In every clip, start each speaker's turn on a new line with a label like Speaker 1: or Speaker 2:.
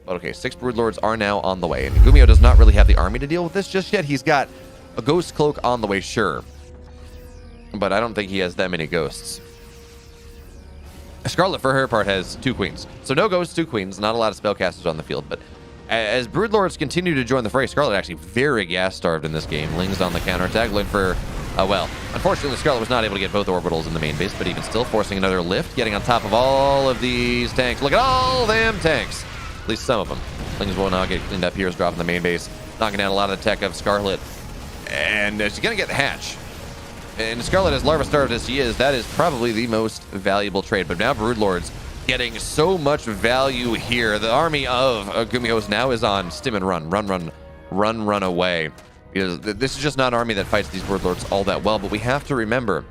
Speaker 1: But okay, 6 Broodlords are now on the way. And GuMiho does not really have the army to deal with this just yet. He's got a Ghost Cloak on the way, sure. But I don't think he has that many ghosts. Scarlett, for her part, has 2 queens. So no ghosts, 2 queens. Not a lot of spellcasters on the field. But as Broodlords continue to join the fray, Scarlett actually very gas-starved in this game. Ling's on the counterattack, looking for... well, unfortunately, Scarlett was not able to get both orbitals in the main base, but even still, forcing another lift, getting on top of all of these tanks. Look at all them tanks! At least some of them. Ling's will not get cleaned up. Here's dropping the main base, knocking down a lot of the tech of Scarlett. And she's going to get the hatch. And Scarlett, as larva-starved as she is, that is probably the most valuable trade. But now Broodlords getting so much value here. The army of GuMiho now is on stim and run. Run away. Because this is just not an army that fights these Broodlords all that well. But we have to remember,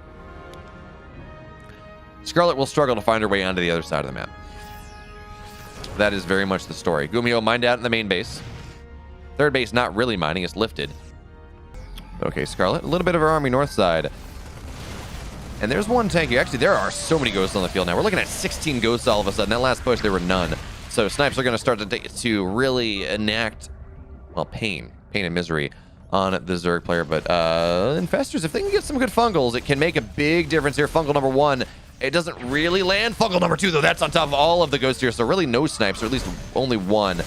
Speaker 1: Scarlett will struggle to find her way onto the other side of the map. That is very much the story. GuMiho mined out in the main base. Third base not really mining, it's lifted. Okay, Scarlett, a little bit of her army north side. And there's one tank here. Actually, there are so many ghosts on the field now. We're looking at 16 ghosts all of a sudden. That last push, there were none. So snipes are going to start to really enact, well, pain and misery on the Zerg player. But Infestors, if they can get some good fungals, it can make a big difference here. Fungal number 1. It doesn't really land. Fungal number 2, though, that's on top of all of the ghosts here. So really no snipes, or at least only 1.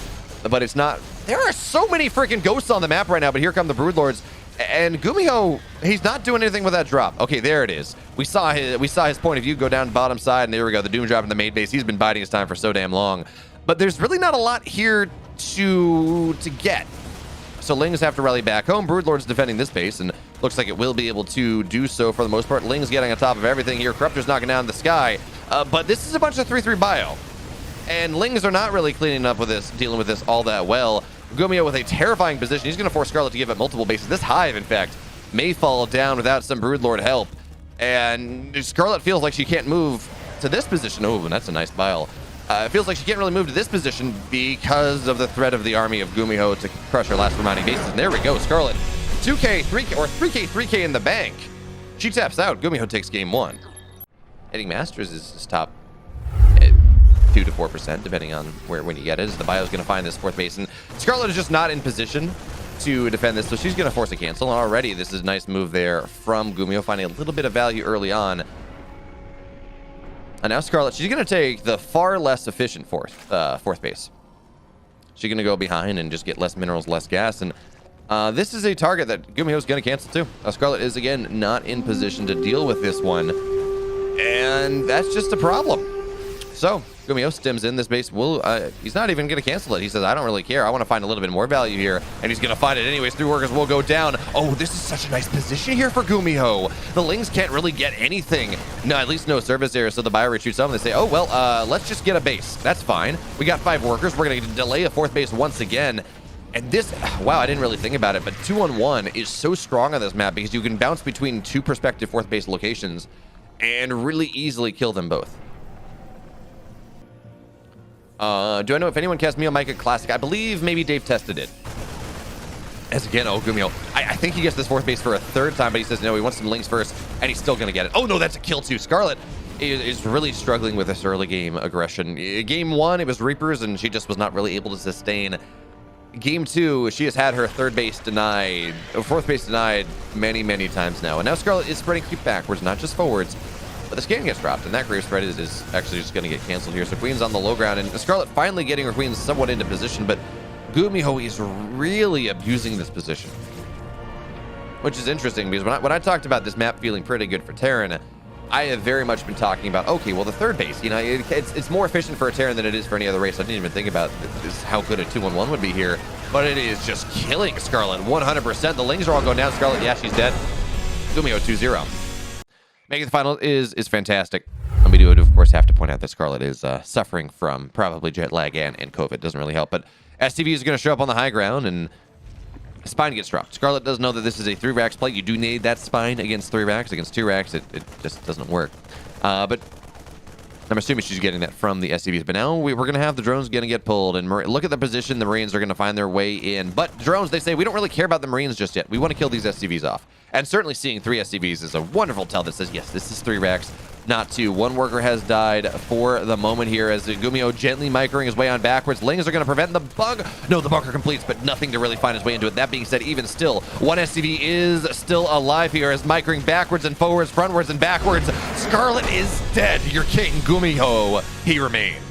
Speaker 1: But it's not... There are so many freaking ghosts on the map right now, but here come the Broodlords. And GuMiho, he's not doing anything with that drop. Okay, there it is. We saw his point of view go down the bottom side, and there we go. The Doom drop in the main base. He's been biding his time for so damn long. But there's really not a lot here to get. So Lings have to rally back home. Broodlord's defending this base, and looks like it will be able to do so for the most part. Lings getting on top of everything here. Corruptor's knocking down the sky. But this is a bunch of 3-3 bio. And Lings are not really cleaning up with this, dealing with this all that well. GuMiho with a terrifying position. He's going to force Scarlett to give up multiple bases. This hive, in fact, may fall down without some Broodlord help. And Scarlett feels like she can't move to this position. Oh, and that's a nice bile. It feels like she can't really move to this position because of the threat of the army of GuMiho to crush her last remaining bases. And there we go. Scarlett, 2K, 3K, or 3K, 3K in the bank. She taps out. GuMiho takes game 1. Hitting Masters is top 2 to 4%, depending on when you get it. As the bio's going to find this 4th base. And Scarlett is just not in position to defend this, so she's going to force a cancel. And already, this is a nice move there from GuMiho, finding a little bit of value early on. And now Scarlett, she's going to take the far less efficient 4th base. She's going to go behind and just get less minerals, less gas. And this is a target that GuMiho is going to cancel too. Scarlett is, again, not in position to deal with this one. And that's just a problem. So GuMiho stims in this base. He's not even going to cancel it. He says, I don't really care. I want to find a little bit more value here. And he's going to find it anyways. 3 workers will go down. Oh, this is such a nice position here for GuMiho. The Lings can't really get anything. No, at least no service area. So the bio retreats up and they say, oh, well, let's just get a base. That's fine. We got 5 workers. We're going to delay a 4th base once again. And this, wow, I didn't really think about it, but 2-on-1 is so strong on this map because you can bounce between 2 prospective 4th base locations and really easily kill them both. Do I know if anyone cast Mio Micah Classic? I believe maybe Dave tested it. As again, oh, GuMiho. I think he gets this 4th base for a 3rd time, but he says no, he wants some Lings first, and he's still going to get it. Oh, no, that's a kill too. Scarlett is really struggling with this early game aggression. Game 1, it was Reapers, and she just was not really able to sustain. Game 2, she has had her 3rd base denied, or 4th base denied many, many times now. And now Scarlett is spreading creep backwards, not just forwards. But the scan gets dropped, and that grave spread is actually just going to get canceled here. So Queen's on the low ground, and Scarlett finally getting her Queens somewhat into position, but GuMiho is really abusing this position. Which is interesting, because when I talked about this map feeling pretty good for Terran, I have very much been talking about, okay, well, the 3rd base, you know, it's more efficient for a Terran than it is for any other race. I didn't even think about this, how good a 2-1-1 would be here, but it is just killing Scarlett 100%. The Lings are all going down. Scarlett, yeah, she's dead. GuMiho 2-0. Making the final is fantastic. And we do, of course, have to point out that Scarlett is suffering from probably jet lag and COVID. Doesn't really help. But STV is going to show up on the high ground, and Spine gets dropped. Scarlett does know that this is a 3 racks play. You do need that Spine against 3 racks. Against 2 racks, it just doesn't work. But I'm assuming she's getting that from the SCVs. But now we're going to have the drones going to get pulled. And look at the position the Marines are going to find their way in. But drones, they say, we don't really care about the Marines just yet. We want to kill these SCVs off. And certainly seeing 3 SCVs is a wonderful tell that says, yes, this is 3 racks. not two. One worker has died for the moment here as GuMiho gently microing his way on backwards. Lings are going to prevent the bug. No, the bunker completes, but nothing to really find his way into it. That being said, even still, one SCV is still alive here as microing backwards and forwards, frontwards and backwards. Scarlett is dead. Your king, GuMiho, he remains.